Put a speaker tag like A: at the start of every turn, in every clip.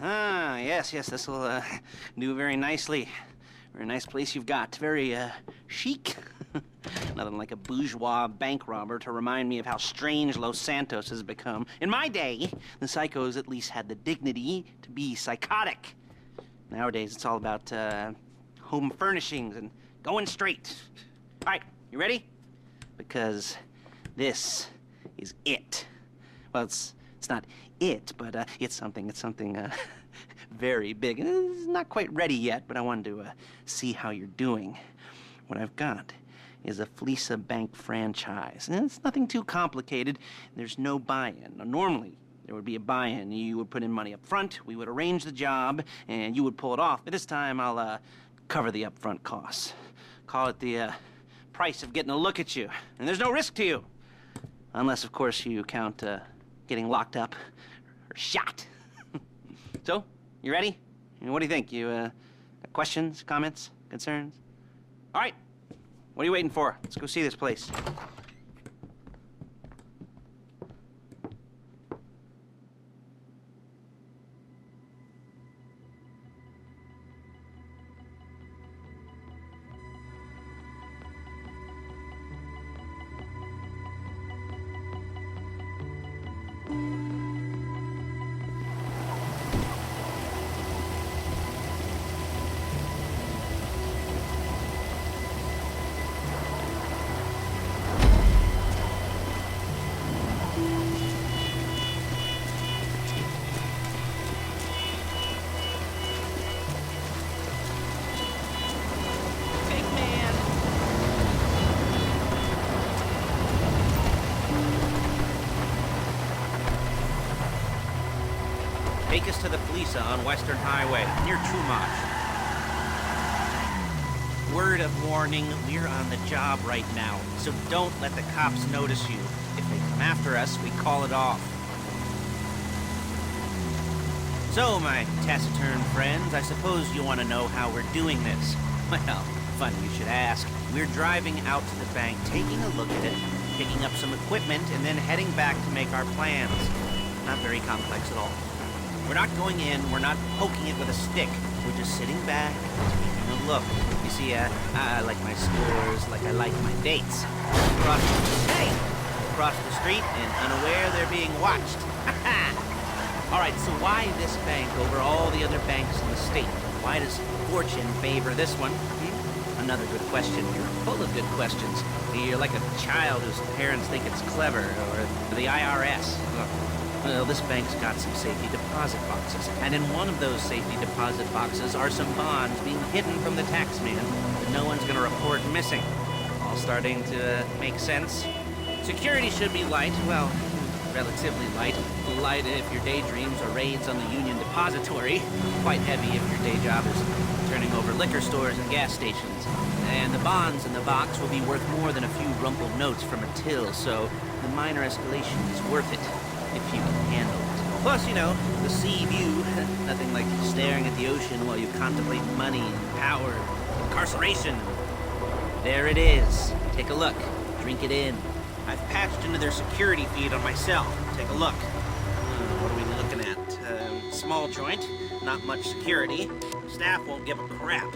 A: Ah, yes, this will do very nicely. Very nice place you've got. Very chic. Nothing like a bourgeois bank robber to remind me of how strange Los Santos has become. In my day, the psychos at least had the dignity to be psychotic. Nowadays, it's all about home furnishings and going straight. All right, you ready? Because this is it. Well, it's not it, but it's something very big. It's not quite ready yet, but I wanted to see how you're doing. What I've got is a Fleeca bank franchise. And it's nothing too complicated. There's no buy-in. Now, normally, there would be a buy-in. You would put in money up front, we would arrange the job, and you would pull it off. But this time, I'll cover the upfront costs. Call it the price of getting a look at you. And there's no risk to you. Unless, of course, you count getting locked up or shot. So, you ready? What do you think? You got questions, comments, concerns? All right. What are you waiting for? Let's go see this place. Take us to the Fleeca on Western Highway, near Chumash. Word of warning, we're on the job right now, so don't let the cops notice you. If they come after us, we call it off. So, my taciturn friends, I suppose you want to know how we're doing this. Well, funny you should ask. We're driving out to the bank, taking a look at it, picking up some equipment, and then heading back to make our plans. Not very complex at all. We're not going in, we're not poking it with a stick. We're just sitting back, taking a look. You see, I like my scores like I like my dates. Across the street and unaware they're being watched. All right, so why this bank over all the other banks in the state? Why does fortune favor this one? Another good question. You're full of good questions. You're like a child whose parents think it's clever, or the IRS. Well, this bank's got some safety deposit boxes, and in one of those safety deposit boxes are some bonds being hidden from the taxman that no one's gonna report missing. All starting to make sense. Security should be light, well, relatively light. Light if your daydreams are raids on the Union Depository. Quite heavy if your day job is turning over liquor stores and gas stations. And the bonds in the box will be worth more than a few rumpled notes from a till, so the minor escalation is worth it. If you can handle it. Plus, you know, the sea view. Nothing like staring at the ocean while you contemplate money and power and incarceration. There it is. Take a look. Drink it in. I've patched into their security feed on myself. Take a look. What are we looking at? Small joint. Not much security. Staff won't give a crap.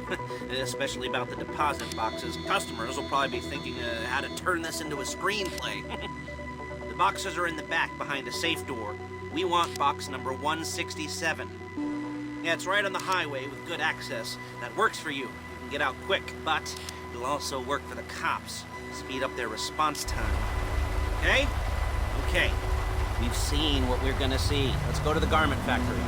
A: Especially about the deposit boxes. Customers will probably be thinking how to turn this into a screenplay. Boxes are in the back behind a safe door. We want box number 167. Yeah, it's right on the highway with good access. That works for you. You can get out quick, but it'll also work for the cops. Speed up their response time. Okay? Okay. We've seen what we're gonna see. Let's go to the garment factory.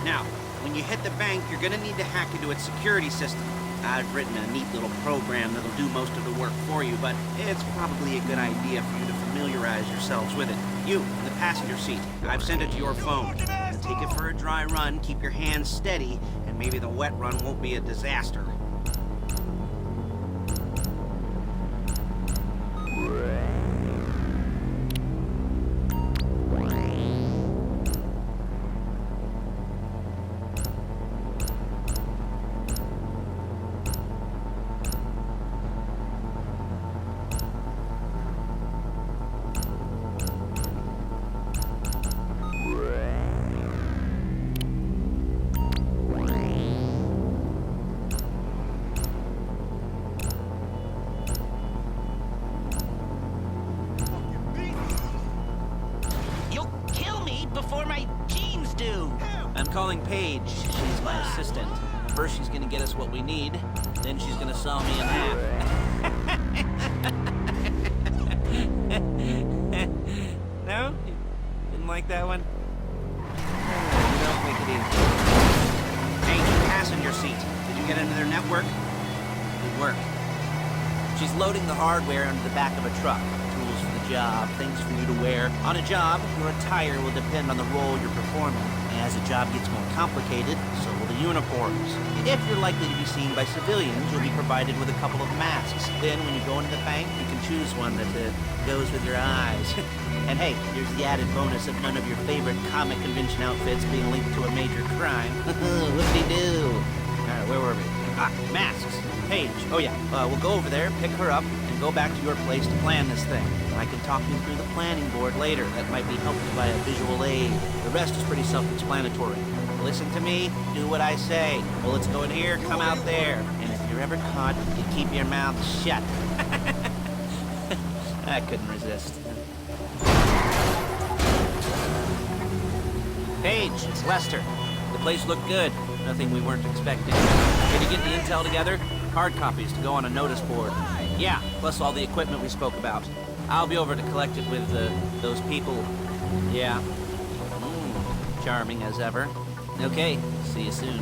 A: Now, when you hit the bank, you're gonna need to hack into its security system. I've written a neat little program that'll do most of the work for you, but it's probably a good idea for you to familiarize yourselves with it. You, in the passenger seat, I've sent it to your phone. Take it for a dry run, keep your hands steady, and maybe the wet run won't be a disaster. calling Paige. She's my assistant. First she's gonna get us what we need, then she's gonna saw me in half. No? You didn't like that one? You don't make it easy. Paige, passenger seat. Did you get into their network? Good work. She's loading the hardware into the back of a truck. Tools for the job, things for you to wear. On a job, your attire will depend on the role you're performing. As the job gets more complicated, so will the uniforms. If you're likely to be seen by civilians, you'll be provided with a couple of masks. Then, when you go into the bank, you can choose one that goes with your eyes. And hey, here's the added bonus of none of your favorite comic convention outfits being linked to a major crime. Whoop-de-doo. Alright, where were we? Ah, masks. Paige. Oh yeah, we'll go over there, pick her up, and go back to your place to plan this thing. I can talk you through the planning board later. That might be helped by a visual aid. The rest is pretty self-explanatory. Listen to me, do what I say. Bullets go in here, come out there. And if you're ever caught, you keep your mouth shut. I couldn't resist. Paige, it's Lester. The place looked good. Nothing we weren't expecting. Did you get the intel together? Hard copies to go on a notice board. Yeah, plus all the equipment we spoke about. I'll be over to collect it with those people. Yeah. Charming as ever. Okay, see you soon.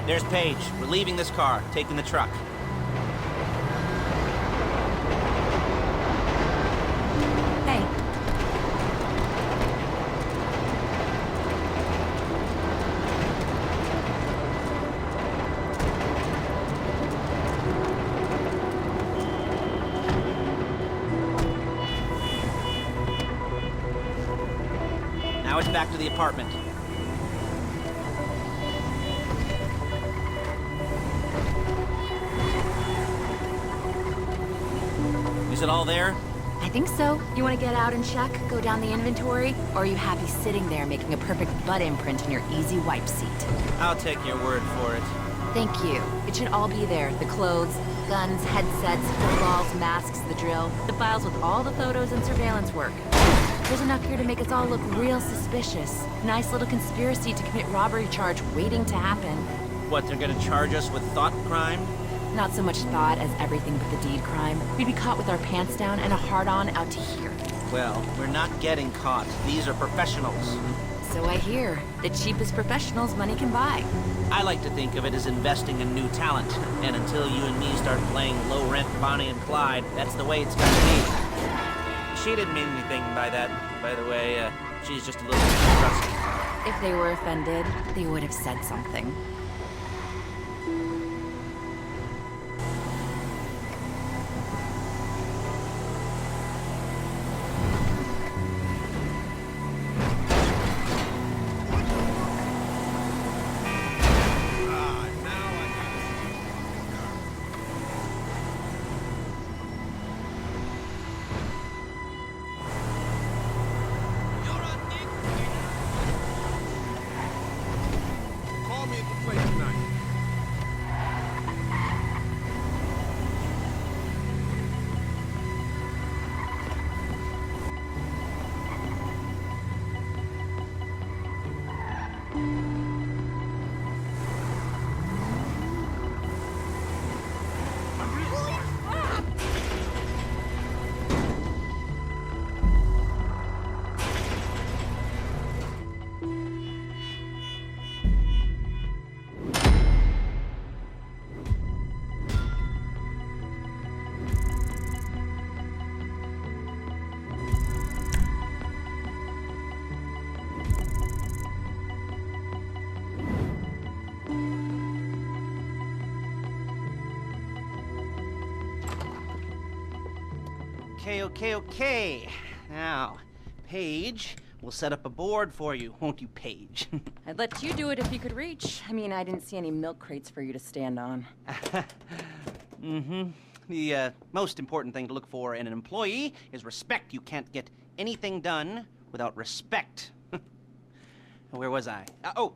A: There's Paige. We're leaving this car, taking the truck.
B: Hey.
A: Now it's back to the apartment. Is it all there?
B: I think so. You want to get out and check? Go down the inventory? Or are you happy sitting there making a perfect butt imprint in your easy wipe seat?
A: I'll take your word for it.
B: Thank you. It should all be there. The clothes, guns, headsets, footballs, masks, the drill. The files with all the photos and surveillance work. There's enough here to make us all look real suspicious. Nice little conspiracy to commit robbery charge waiting to happen.
A: What, they're gonna charge us with thought crime?
B: Not so much thought as everything but the deed crime. We'd be caught with our pants down and a hard-on out to here.
A: Well, we're not getting caught. These are professionals.
B: So I hear. The cheapest professionals money can buy.
A: I like to think of it as investing in new talent. And until you and me start playing low-rent Bonnie and Clyde, that's the way it's gonna be. She didn't mean anything by that, by the way. She's just a little rusty.
B: If they were offended, they would have said something.
A: Okay. Now, Paige, we'll set up a board for you, won't you, Paige?
C: I'd let you do it if you could reach. I mean, I didn't see any milk crates for you to stand on.
A: The most important thing to look for in an employee is respect. You can't get anything done without respect. Where was I?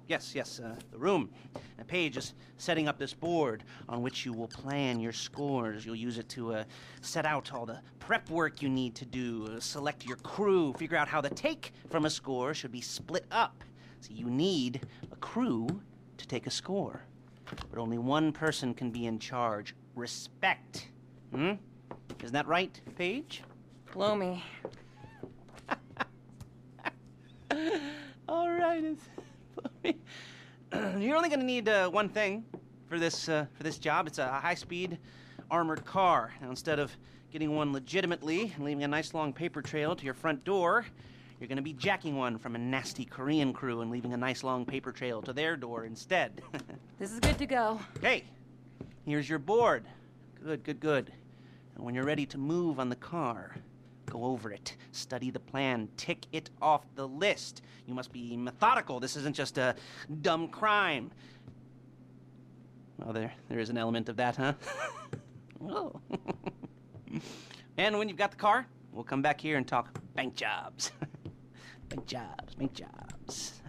A: Yes, the room. Now, Paige is setting up this board on which you will plan your scores. You'll use it to set out all the prep work you need to do, select your crew, figure out how the take from a score should be split up. So you need a crew to take a score. But only one person can be in charge. Respect. Isn't that right, Paige?
C: Blow me.
A: All right, you're only going to need one thing for this job. It's a high-speed armored car. Now, instead of getting one legitimately and leaving a nice long paper trail to your front door, you're going to be jacking one from a nasty Korean crew and leaving a nice long paper trail to their door instead.
C: This is good to go.
A: Okay, here's your board. Good. And when you're ready to move on the car, go over it, study the plan, tick it off the list. You must be methodical. This isn't just a dumb crime. Well, there is an element of that, huh? Oh. And when you've got the car, we'll come back here and talk bank jobs. Bank jobs.